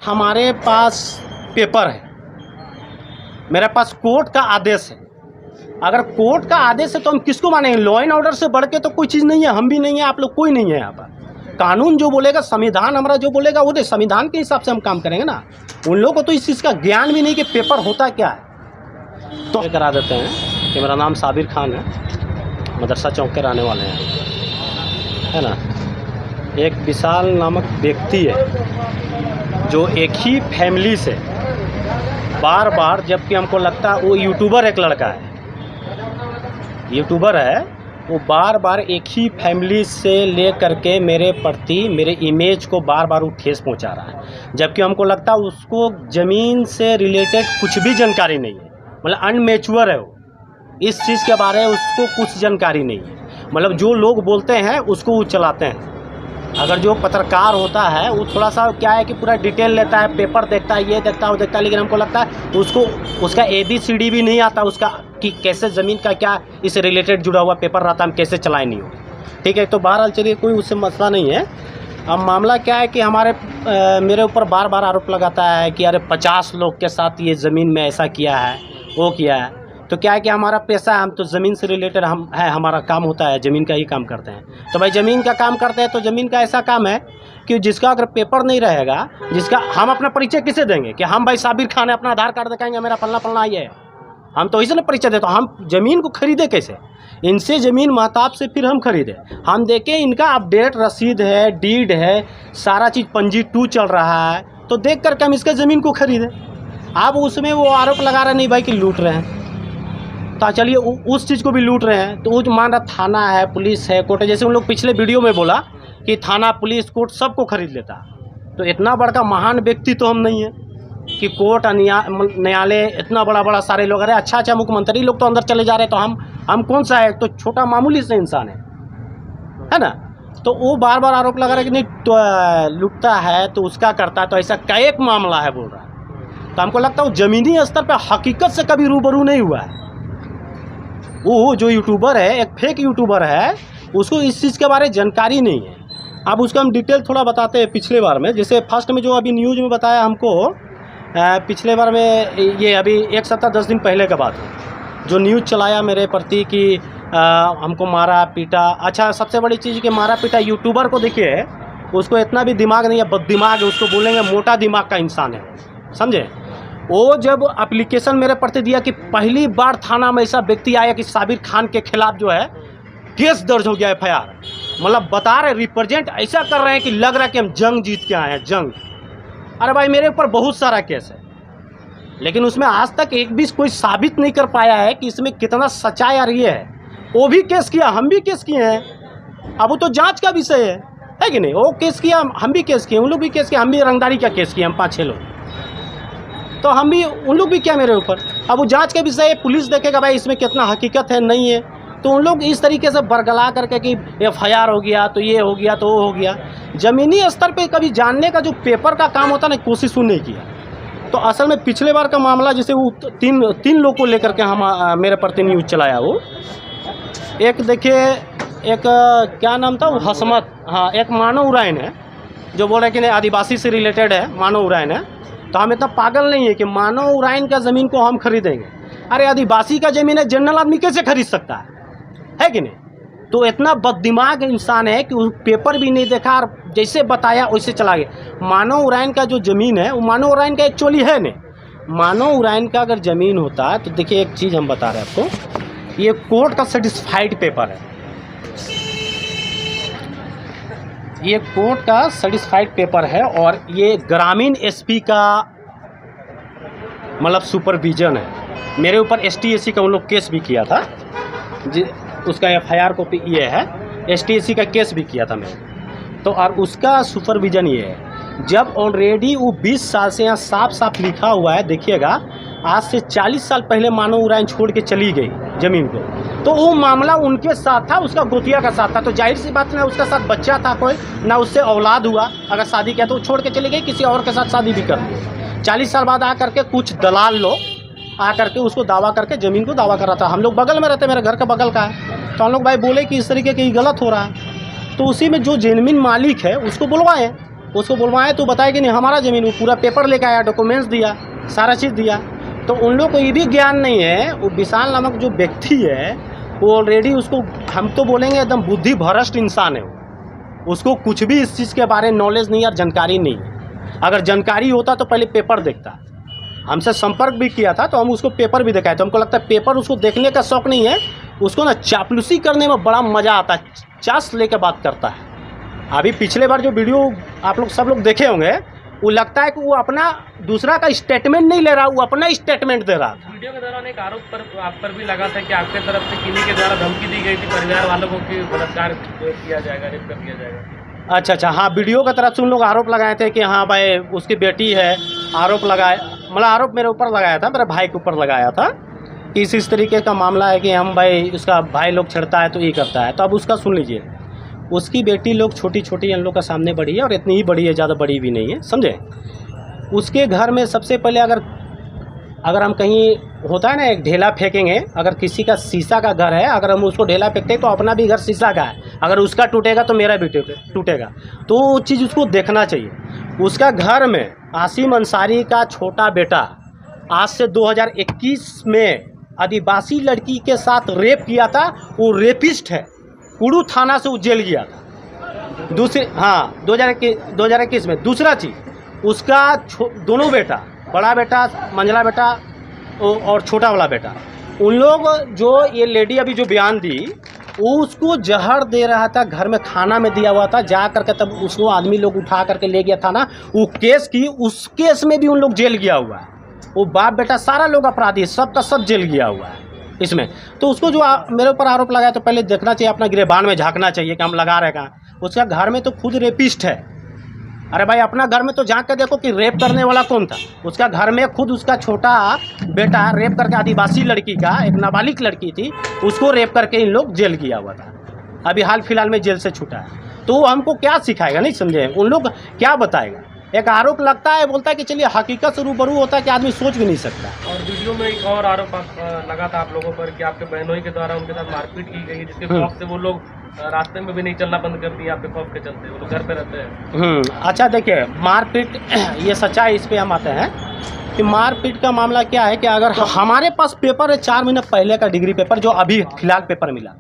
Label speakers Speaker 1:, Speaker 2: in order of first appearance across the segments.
Speaker 1: हमारे पास पेपर है, मेरे पास कोर्ट का आदेश है। अगर कोर्ट का आदेश है तो हम किसको मानेंगे? लॉ एंड ऑर्डर से बढ़ के तो कोई चीज़ नहीं है, हम भी नहीं है, आप लोग कोई नहीं है यहाँ पर। कानून जो बोलेगा, संविधान हमारा जो बोलेगा वो दे, संविधान के हिसाब से हम काम करेंगे ना। उन लोगों को तो इस चीज़ का ज्ञान भी नहीं कि पेपर होता क्या है। तो करा देते हैं कि मेरा नाम साबिर खान है, मदरसा चौक के रहने वाले हैं, है ना। एक विशाल नामक व्यक्ति है जो एक ही फैमिली से बार बार, जबकि हमको लगता है वो यूट्यूबर, एक लड़का है यूट्यूबर है, वो बार बार एक ही फैमिली से ले करके मेरे प्रति, मेरे इमेज को बार बार वो ठेस पहुंचा रहा है। जबकि हमको लगता है उसको ज़मीन से रिलेटेड कुछ भी जानकारी नहीं है, मतलब अनमेच्योर है वो, इस चीज़ के बारे में उसको कुछ जानकारी नहीं है। मतलब जो लोग बोलते हैं उसको वो चलाते हैं। अगर जो पत्रकार होता है वो थोड़ा सा क्या है कि पूरा डिटेल लेता है, पेपर देखता है, ये देखता है, वो देखता है, लेकिन हमको लगता है उसको उसका ABCD भी नहीं आता उसका, कि कैसे ज़मीन का क्या इससे रिलेटेड जुड़ा हुआ पेपर रहता है, हम कैसे चलाए नहीं हो। ठीक है, तो बहरहाल चलिए, कोई उससे मसला नहीं है। अब मामला क्या है कि मेरे ऊपर बार बार आरोप लगाता है कि अरे 50 लोग के साथ ये ज़मीन में ऐसा किया है, वो किया है। तो क्या है कि हमारा पैसा है, हम तो ज़मीन से रिलेटेड हमारा काम होता है, ज़मीन का ही काम करते हैं। तो भाई ज़मीन का काम करते हैं तो ज़मीन का ऐसा काम है कि जिसका अगर पेपर नहीं रहेगा, जिसका हम अपना परिचय किसे देंगे कि हम भाई साबिर खान है, अपना आधार कार्ड दिखाएंगे, मेरा फलना फलना ये है, हम तो इसे ना परिचय देते। तो हम ज़मीन को खरीदे कैसे? इनसे ज़मीन महताब से फिर हम खरीदे, हम देखें इनका अपडेट रसीद है, डीड है, सारा चीज़ पंजी 2 चल रहा है, तो देख करके हम इसका ज़मीन को खरीदें। अब उसमें वो आरोप लगा रहे नहीं भाई कि लूट रहे हैं, तो चलिए उस चीज़ को भी लूट रहे हैं। तो वो जो मान रहा थाना है, पुलिस है, कोर्ट है, जैसे उन लोग पिछले वीडियो में बोला कि थाना, पुलिस, कोर्ट सबको खरीद लेता। तो इतना बड़ा महान व्यक्ति तो हम नहीं है कि कोर्ट, न्यायालय, इतना बड़ा बड़ा सारे लोग, अरे अच्छा मुख्यमंत्री लोग तो अंदर चले जा रहे हैं, तो हम कौन सा है? तो छोटा मामूली से इंसान है ना। तो वो बार बार आरोप लगा रहा है कि नहीं तो लुटता है तो उसका करता है, तो ऐसा कई एक मामला है बोल रहा है। तो हमको लगता है वो ज़मीनी स्तर पर हकीकत से कभी रूबरू नहीं हुआ है। वो जो यूट्यूबर है, एक फेक यूट्यूबर है, उसको इस चीज़ के बारे में जानकारी नहीं है। अब उसका हम डिटेल थोड़ा बताते हैं। पिछले बार में, जैसे फर्स्ट में जो अभी न्यूज़ में बताया हमको, पिछले बार में, ये अभी 1 सप्ताह 10 दिन पहले का बात है, जो न्यूज़ चलाया मेरे प्रति कि हमको मारा पीटा। अच्छा, सबसे बड़ी चीज़ कि मारा पीटा यूट्यूबर को, देखिए उसको इतना भी दिमाग नहीं है, बददिमाग है, उसको बोलेंगे मोटा दिमाग का इंसान है, समझे। वो जब एप्लीकेशन मेरे प्रति दिया कि पहली बार थाना में ऐसा व्यक्ति आया कि साबिर खान के खिलाफ जो है केस दर्ज हो गया, FIR, मतलब बता रहे, रिप्रेजेंट ऐसा कर रहे हैं कि लग रहा है कि हम जंग जीत के आए हैं, जंग। अरे भाई, मेरे ऊपर बहुत सारा केस है, लेकिन उसमें आज तक एक भी कोई साबित नहीं कर पाया है कि इसमें कितना सच्चाई आ रही है। वो भी केस किया, हम भी केस किए हैं, अब वो तो जाँच का विषय है कि नहीं। वो केस किया, हम भी केस किए, उन लोग भी केस किया, हम भी रंगदारी का केस किए, हम 5-6 लोग, तो हम भी, उन लोग भी क्या मेरे ऊपर। अब वो जांच के विषय पुलिस देखेगा भाई इसमें कितना हकीकत है, नहीं है। तो उन लोग इस तरीके से बरगला करके कि FIR हो गया तो ये हो गया तो वो हो गया। ज़मीनी स्तर पे कभी जानने का जो पेपर का काम होता है ना, कोशिश नहीं किया। तो असल में पिछले बार का मामला, जैसे वो तीन लोग को लेकर के हम मेरे प्रति न्यूज़ चलाया। वो एक देखिए, एक क्या नाम था वो, हसमत, हाँ, एक मानव उरायन है जो बोल रहे कि नहीं आदिवासी से रिलेटेड है, मानव उरायन है। तो हम इतना पागल नहीं है कि मानव उरायन का ज़मीन को हम खरीदेंगे। अरे आदिवासी का ज़मीन है, जनरल आदमी कैसे खरीद सकता है कि नहीं। तो इतना बददिमाग इंसान है कि वो पेपर भी नहीं देखा और जैसे बताया वैसे चला गया। मानव उरायन का जो ज़मीन है वो मानव उरायन का एक्चुअली है नहीं। मानव उरायन का अगर ज़मीन होता तो देखिए, एक चीज़ हम बता रहे हैं आपको, ये कोर्ट का सर्टिफाइड पेपर है, ये कोर्ट का सर्टिफाइड पेपर है, और ये ग्रामीण SP का मतलब सुपरविजन है। मेरे ऊपर ST SC का उन लोग केस भी किया था, उसका FIR कॉपी ये है, ST SC का केस भी किया था मैंने। तो और उसका सुपरविजन ये है, जब ऑलरेडी वो 20 साल से यहाँ साफ साफ लिखा हुआ है, देखिएगा, आज से 40 साल पहले मानव उरायन छोड़ के चली गई ज़मीन को, तो वो मामला उनके साथ था, उसका गोतिया का साथ था। तो जाहिर सी बात, ना उसका साथ बच्चा था कोई, ना उससे औलाद हुआ। अगर शादी किया तो वो छोड़ के चली गई, किसी और के साथ शादी भी कर दी। 40 साल बाद आ करके कुछ दलाल लोग आ करके उसको दावा करके ज़मीन को दावा कर रहा था। हम लोग बगल में रहते, मेरे घर का बगल का है, तो हम लोग भाई बोले कि इस तरीके के गलत हो रहा है। तो उसी में जो जेन्युइन मालिक है उसको बुलवाए, उसको बुलवाए तो बताया कि नहीं हमारा ज़मीन, वो पूरा पेपर लेकर आया, डॉक्यूमेंट्स दिया, सारा चीज़ दिया। तो उन लोग को ये भी ज्ञान नहीं है, वो विशाल नामक जो व्यक्ति है वो ऑलरेडी, उसको हम तो बोलेंगे एकदम बुद्धि भ्रष्ट इंसान है वो। उसको कुछ भी इस चीज़ के बारे में नॉलेज नहीं और जानकारी नहीं है। अगर जानकारी होता तो पहले पेपर देखता। हमसे संपर्क भी किया था तो हम उसको पेपर भी दिखाए, तो हमको लगता है पेपर उसको देखने का शौक़ नहीं है, उसको ना चापलूसी करने में बड़ा मज़ा आता है, चास लेकर बात करता है। अभी पिछले बार जो वीडियो आप लोग सब लोग देखे होंगे, वो लगता है कि वो अपना दूसरा का स्टेटमेंट नहीं ले रहा, वो अपना स्टेटमेंट दे रहा था।
Speaker 2: वीडियो के दौरान एक आरोप पर आप पर भी लगा था कि आपके तरफ से किन्हीं के द्वारा धमकी दी गई थी परिवार वालों को कि बलात्कार किया जाएगा, रेप कर दिया जाएगा। अच्छा, हाँ, वीडियो की तरफ से उन लोग आरोप लगाए थे कि हाँ भाई उसकी बेटी है, आरोप लगाए, मतलब आरोप मेरे ऊपर लगाया था, मेरे भाई के ऊपर लगाया था कि इस तरीके का मामला है कि हम भाई उसका भाई लोग छेड़ता है तो ये करता है। तो अब उसका सुन लीजिए, उसकी बेटी लोग छोटी छोटी हम लोग का सामने बड़ी है और इतनी ही बड़ी है, ज़्यादा बड़ी भी नहीं है, समझे। उसके घर में सबसे पहले अगर हम कहीं होता है ना एक ढेला फेंकेंगे, अगर किसी का शीशा का घर है, अगर हम उसको ढेला फेंकते हैं तो अपना भी घर शीशा का है, अगर उसका टूटेगा तो मेरा भी टूटेगा। तो वो चीज़ उसको देखना चाहिए। उसका घर में आसिम अंसारी का छोटा बेटा आज से 2021 में आदिवासी लड़की के साथ रेप किया था, वो रेपिस्ट है, कुड़ू थाना से वो जेल गया था। दूसरी, हाँ, 2021 में। दूसरा चीज़, उसका दोनों बेटा, बड़ा बेटा मंझला बेटा और छोटा वाला बेटा, उन लोग जो ये लेडी अभी जो बयान दी, वो उसको जहर दे रहा था, घर में खाना में दिया हुआ था, जा करके तब उसको आदमी लोग उठा करके ले गया था ना, वो केस की, उस केस में भी उन लोग जेल गया हुआ है। वो बाप बेटा सारा लोग अपराधी, सब का सब जेल गया हुआ है इसमें। तो उसको जो मेरे ऊपर आरोप लगाया तो पहले देखना चाहिए, अपना गिरेबान में झांकना चाहिए कि हम लगा रहे कहाँ। उसका घर में तो खुद रेपिस्ट है। अरे भाई, अपना घर में तो झांक के देखो कि रेप करने वाला कौन था। उसका घर में खुद उसका छोटा बेटा रेप करके, आदिवासी लड़की का, एक नाबालिग लड़की थी, उसको रेप करके इन लोग जेल किया हुआ था। अभी हाल फिलहाल में जेल से छूटा है। तो वो हमको क्या सिखाएगा, नहीं समझे, उन लोग क्या बताएगा। एक आरोप लगता है, बोलता है कि चलिए, हकीकत से रूबरू होता है कि आदमी सोच भी नहीं सकता। और वीडियो में एक और आरोप लगा था आप लोगों पर कि आपके बहनोई के द्वारा उनके साथ मारपीट की गई, जिसके खौफ से वो लोग रास्ते में भी नहीं चलना बंद कर दिया, आपके खौफ के चलते वो लोग घर पे रहते हैं।
Speaker 1: अच्छा, देखिए, मारपीट, ये सच्चाई, इस पे हम आते हैं कि मारपीट का मामला क्या है कि अगर हमारे पास पेपर है 4 महीने पहले का डिग्री पेपर, जो अभी फिलहाल पेपर मिला,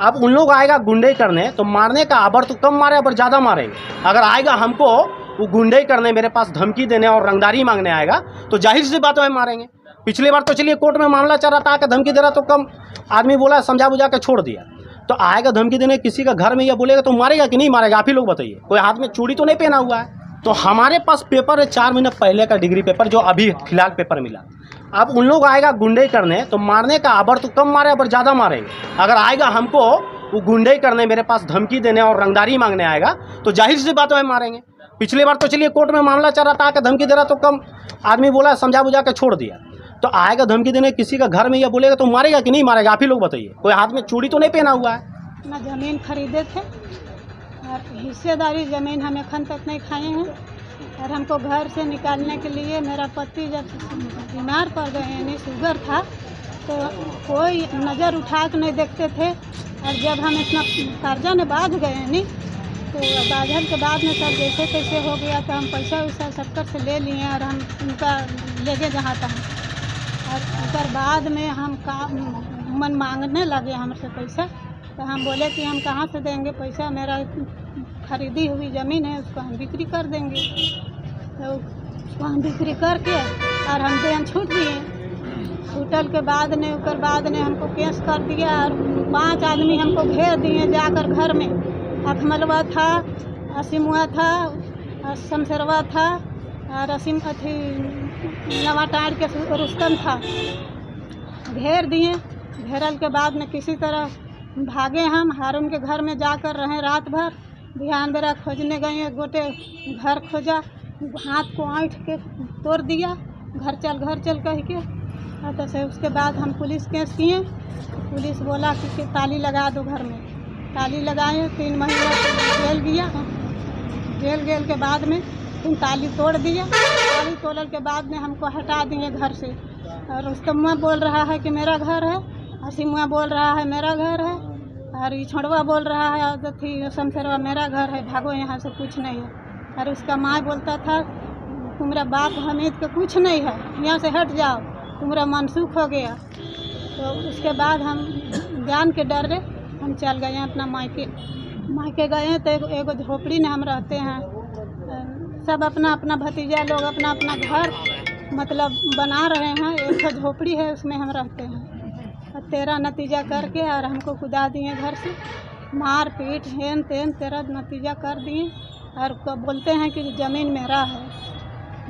Speaker 1: अब उन लोग आएगा गुंडे करने, तो मारने का अबर तो कम मारे, अबर ज़्यादा मारेंगे। अगर आएगा हमको वो गुंडे करने, मेरे पास धमकी देने और रंगदारी मांगने आएगा, तो जाहिर सी बात है मारेंगे। पिछली बार तो चलिए कोर्ट में मामला चल रहा था, आकर धमकी दे रहा तो कम आदमी बोला, समझा बुझा के छोड़ दिया। तो आएगा धमकी देने किसी का घर में, या बोलेगा तो मारेगा कि नहीं मारेगा, आप ही लोग बताइए। कोई हाथ में चूड़ी तो नहीं पहना हुआ है। तो हमारे पास पेपर है 4 महीने पहले का डिग्री पेपर, जो अभी फिलहाल पेपर मिला। अब उन लोग आएगा गुंडे करने, तो मारने का अबर तो कम मारे, अबर ज़्यादा मारेंगे। अगर आएगा हमको वो गुंडे करने, मेरे पास धमकी देने और रंगदारी मांगने आएगा, तो जाहिर सी बात है मारेंगे। पिछली बार तो चलिए कोर्ट में मामला चल रहा था, आकर धमकी दे रहा तो कम आदमी बोला, समझा बुझा के छोड़ दिया। तो आएगा धमकी देने किसी का घर में, या बोलेगा तो मारेगा कि नहीं मारेगा, आप ही लोग बताइए। कोई हाथ में चूड़ी तो नहीं पहना हुआ है।
Speaker 3: अपना ज़मीन खरीदे थे और हिस्सेदारी ज़मीन हम अखन तक नहीं खाए हैं। और हमको घर से निकालने के लिए, मेरा पति जब बीमार पड़ गए, यानी शुगर था, तो कोई नज़र उठा के नहीं देखते थे। और जब हम इतना कर्जा में बांध गए यानी, तो बांधल के बाद में सब जैसे तैसे हो गया, तो हम पैसा वैसा सबकर से ले लिए और हम उनका ले गए जहाँ तहाँ। और उसके बाद में हम मन मांगने लगे हमसे पैसा, तो हम बोले कि हम कहाँ से देंगे पैसा, मेरा खरीदी हुई ज़मीन है, उसको हम बिक्री कर देंगे। तो उसको हम बिक्री करके और हम देन छूट दिए। छूटल के बाद ने उसके बाद ने हमको केस कर दिया और 5 आदमी हमको घेर दिए जाकर घर में। अखमलवा था, असीमुआ था, शमशेरवा था और असीम अथी नवाटार के रुस्तम था। घेर दिए। घेरल के बाद में किसी तरह भागे हम, हारून के घर में जाकर रहे रात भर। बिहान बेरा खोजने गए, एक गोटे घर खोजा, हाथ को ऐंठ के तोड़ दिया, घर चल कह के। तो से उसके बाद हम पुलिस केस किए। पुलिस बोला कि ताली लगा दो घर में। ताली लगाए, 3 महीना जेल गया। जेल गेल के बाद में फिर ताली तोड़ दिया। ताली तोड़ने के बाद में हमको हटा दिए घर से। और रुस्तमुआ बोल रहा है कि मेरा घर है, असीमुआ बोल रहा है मेरा घर है, और ये छोड़वा बोल रहा है अथी शमशेरवा मेरा घर है, भागो यहाँ से, कुछ नहीं है। और उसका माँ बोलता था तुम्हारा बाप हमीद का कुछ नहीं है, यहाँ से हट जाओ, तुम्हारा मनसूख हो गया। तो उसके बाद हम जान के डर रहे हम चल गए अपना मायके गए तो एगो झोपड़ी में हम रहते हैं। सब अपना अपना भतीजा लोग अपना अपना घर मतलब बना रहे हैं, एक झोपड़ी है उसमें हम रहते हैं। और तेरा नतीजा करके और हमको कुदा दिए घर से, मार पीट हेन तेन तेरा नतीजा कर दिए। और बोलते हैं कि ज़मीन मेरा है,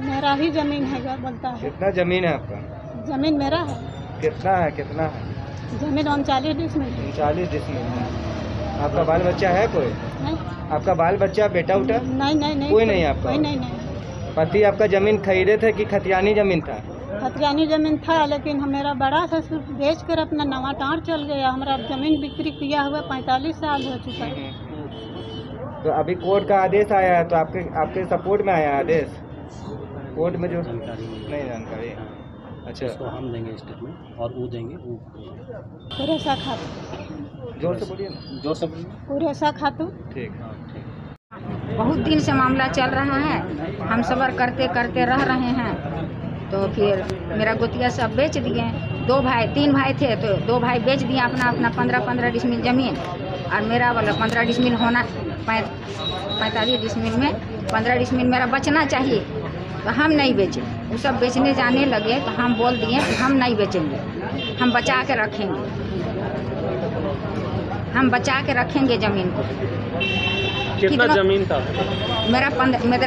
Speaker 3: मेरा ही ज़मीन है बोलता है।
Speaker 4: कितना ज़मीन है आपका?
Speaker 3: ज़मीन मेरा है।
Speaker 4: कितना है? कितना है
Speaker 3: ज़मीन 39 डिसमिल।
Speaker 4: 39 डिसमिल। आपका बाल बच्चा है कोई?
Speaker 3: नहीं।
Speaker 4: आपका बाल बच्चा बेटा उठा?
Speaker 3: नहीं
Speaker 4: कोई नहीं आपका?
Speaker 3: कोई नहीं।
Speaker 4: पति आपका ज़मीन खरीदे थे कि खतियानी ज़मीन था?
Speaker 3: खतियानी ज़मीन था, लेकिन मेरा बड़ा ससुर बेच कर अपना नवा टाँड़ चल गया। हमारा ज़मीन बिक्री किया हुआ 45 साल हो चुका है।
Speaker 4: तो अभी कोर्ट का आदेश आया है, तो आपके सपोर्ट में आया आदेश कोर्ट में? जो नहीं जानकारी। अच्छा,
Speaker 1: इसको हम देंगे स्टेटमेंट और वो देंगे वो।
Speaker 3: पुरेसा खातू।
Speaker 4: जोर से बोलिए ना।
Speaker 1: जोर से बोलिए।
Speaker 3: पुरेसा खातू।
Speaker 4: ठीक।
Speaker 5: बहुत दिन से मामला चल रहा है, हम सबर करते करते रह रहे हैं। तो फिर मेरा गोतिया सब बेच दिए। 3 भाई थे तो 2 भाई बेच दिए अपना अपना 15-15 डिसमिल ज़मीन। और मेरा वाला 15 डिसमिल होना 45 डिसमिल में 15 डिसमिल मेरा बचना चाहिए। तो हम नहीं बेचे, वो सब बेचने जाने लगे तो हम बोल दिए कि हम नहीं बेचेंगे, हम बचा के रखेंगे, हम बचा के रखेंगे ज़मीन को।
Speaker 2: कितना ज़मीन था?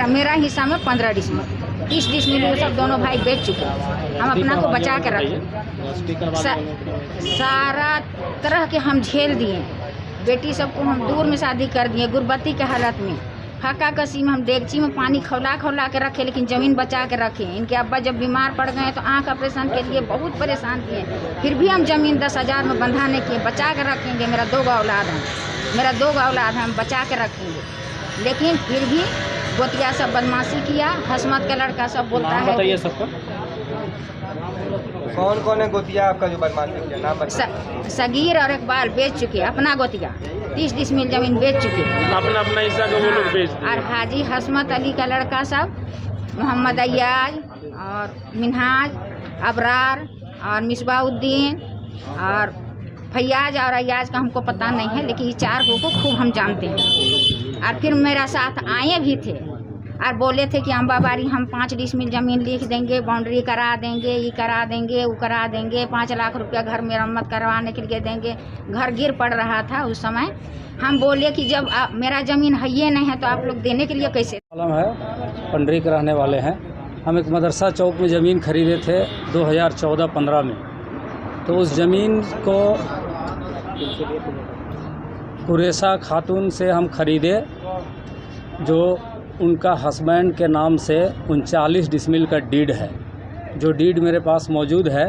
Speaker 5: मेरा हिस्सा में 15 डिसमिल। 30 डिसमिल वो सब दोनों भाई बेच चुके हैं। हम अपना को बचा के रखें। सारा तरह के हम झेल दिए। बेटी सबको हम दूर में शादी कर दिए, गुर्बती के हालत में, फाका कसी में हम देगची में पानी खौला के रखे, लेकिन ज़मीन बचा के रखे। इनके अब्बा जब बीमार पड़ गए तो आँख ऑपरेशन के लिए बहुत परेशान किए, फिर भी हम ज़मीन 10,000 में बंधा नहीं किए, बचा के रखेंगे। मेरा 2 औलाद है, हम बचा के रखेंगे। लेकिन फिर भी गोतिया सब बदमाशी किया। हसमत का लड़का सब बोलता है।
Speaker 1: बताइए सबका।
Speaker 4: कौन है गोतिया आपका जो बदमाशी किया? नाम बताइए।
Speaker 5: सगीर और इकबाल बेच चुके अपना गोतिया, 30 डिसमिल ज़मीन बेच चुके
Speaker 2: अपना हिस्सा को वो लोग बेच दिए।
Speaker 5: और हाजी हसमत अली का लड़का सब, मोहम्मद अय्याज और मिनहाज, अबरार और मिसबाउद्दीन और फैयाज और अय्याज का हमको पता नहीं है, लेकिन ये 4 को खूब हम जानते हैं। और फिर मेरा साथ आए भी थे और बोले थे कि अम्बाबारी हम 5 डिसमिल ज़मीन लिख देंगे, बाउंड्री करा देंगे, ये करा देंगे, वो करा देंगे, 5 लाख रुपया घर मरम्मत करवाने के लिए देंगे। घर गिर पड़ रहा था उस समय। हम बोले कि जब मेरा ज़मीन है ये नहीं है तो आप लोग देने के लिए कैसे?
Speaker 6: आलम है, पंडरी के रहने वाले हैं। हम एक मदरसा चौक में ज़मीन खरीदे थे 2014-15 में। तो उस ज़मीन को कुरेसा खातून से हम खरीदे, जो उनका हस्बैंड के नाम से 39 डिसमिल का डीड है, जो डीड मेरे पास मौजूद है।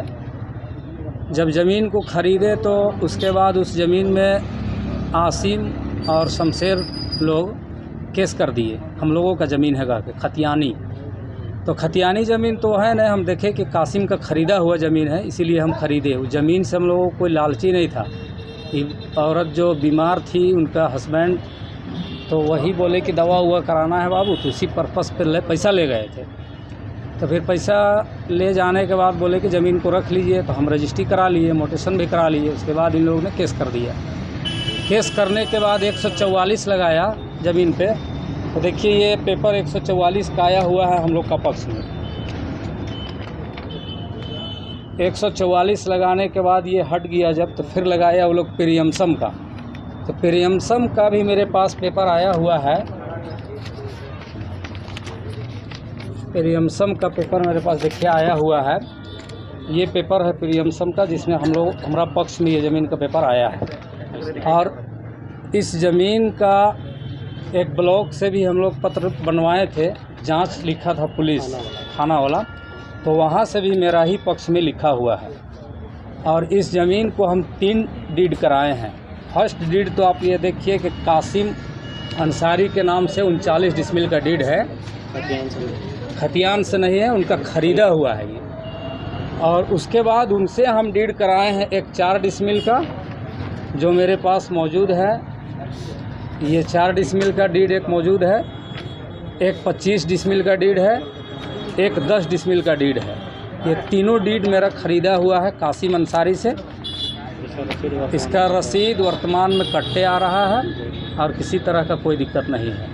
Speaker 6: जब ज़मीन को ख़रीदे तो उसके बाद उस ज़मीन में आसिम और शमशेर लोग केस कर दिए। हम लोगों का ज़मीन है करके खतियानी। तो खतियानी ज़मीन तो है नहीं, हम देखे कि कासिम का ख़रीदा हुआ ज़मीन है, इसीलिए हम ख़रीदे। उस ज़मीन से हम लोगों को कोई लालची नहीं था। औरत जो बीमार थी, उनका हस्बैंड, तो वही बोले कि दवा हुआ कराना है बाबू, तो उसी पर्पस पर पैसा ले गए थे। तो फिर पैसा ले जाने के बाद बोले कि ज़मीन को रख लीजिए। तो हम रजिस्ट्री करा लिए, मोटेशन भी करा लिए। उसके बाद इन लोगों ने केस कर दिया। केस करने के बाद 144 लगाया ज़मीन पे। तो देखिए ये पेपर 144 का आया हुआ है हम लोग का पक्ष में। 144 लगाने के बाद ये हट गया जब, तो फिर लगाया वो लोग प्रीयम्सम का। तो प्रीयम्सम का भी मेरे पास पेपर आया हुआ है। प्रीयम्सम का पेपर मेरे पास देखिए आया हुआ है। ये पेपर है प्रीयम्सम का, जिसमें हमारा पक्ष में ये ज़मीन का पेपर आया है। और इस ज़मीन का एक ब्लॉक से भी हम लोग पत्र बनवाए थे, जांच लिखा था पुलिस थाना वाला, तो वहाँ से भी मेरा ही पक्ष में लिखा हुआ है। और इस ज़मीन को हम 3 डीड कराए हैं। फर्स्ट डीड तो आप ये देखिए कि कासिम अंसारी के नाम से 39 डिसमिल का डीड है, खतियान से नहीं है, उनका ख़रीदा हुआ है ये। और उसके बाद उनसे हम डीड कराए हैं एक 4 डिसमिल का, जो मेरे पास मौजूद है। ये 4 डिसमिल का डीड एक मौजूद है। एक 25 डिसमिल का डीड है, एक 10 डिसमिल का डीड है। ये तीनों डीड मेरा ख़रीदा हुआ है कासिम अंसारी से। इसका रसीद वर्तमान में कट्टे आ रहा है और किसी तरह का कोई दिक्कत नहीं है।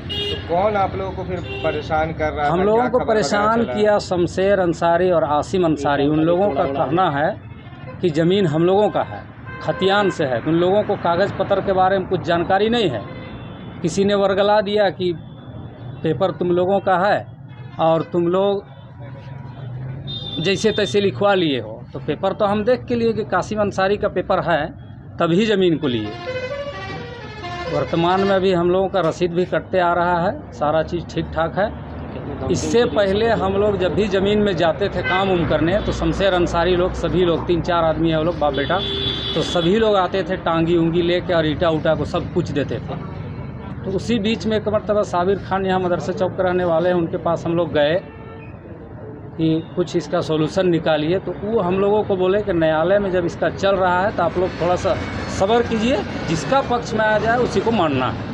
Speaker 4: तो कौन आप लोगों को फिर परेशान कर रहा है?
Speaker 6: हम लोगों को परेशान किया शमशेर अंसारी और आसिम अंसारी। उन लोगों का कहना है कि ज़मीन हम लोगों का है, खतियान से है। उन लोगों को कागज़ पत्र के बारे में कुछ जानकारी नहीं है। किसी ने वर्गला दिया कि पेपर तुम लोगों का है और तुम लोग जैसे तैसे लिखवा लिए हो। तो पेपर तो हम देख के लिए कि कासिम अंसारी का पेपर है, तभी ज़मीन को लिए। वर्तमान में अभी हम लोगों का रसीद भी कटते आ रहा है, सारा चीज़ ठीक ठाक है। इससे पहले हम लोग जब भी ज़मीन में जाते थे काम उम करने, तो शमशेर अंसारी लोग, सभी लोग 3-4 आदमी है वो लोग, बाप बेटा, तो सभी लोग आते थे टांगी उंगी लेके और ईटा उटा को सब कुछ देते थे। तो उसी बीच में एक मरतबा साबिर खान यहाँ मदरसे चौक के रहने वाले हैं, उनके पास हम लोग गए कि कुछ इसका सॉल्यूशन निकालिए। तो वो हम लोगों को बोले कि न्यायालय में जब इसका चल रहा है तो आप लोग थोड़ा सा सब्र कीजिए, जिसका पक्ष में आ जाए उसी को मानना है।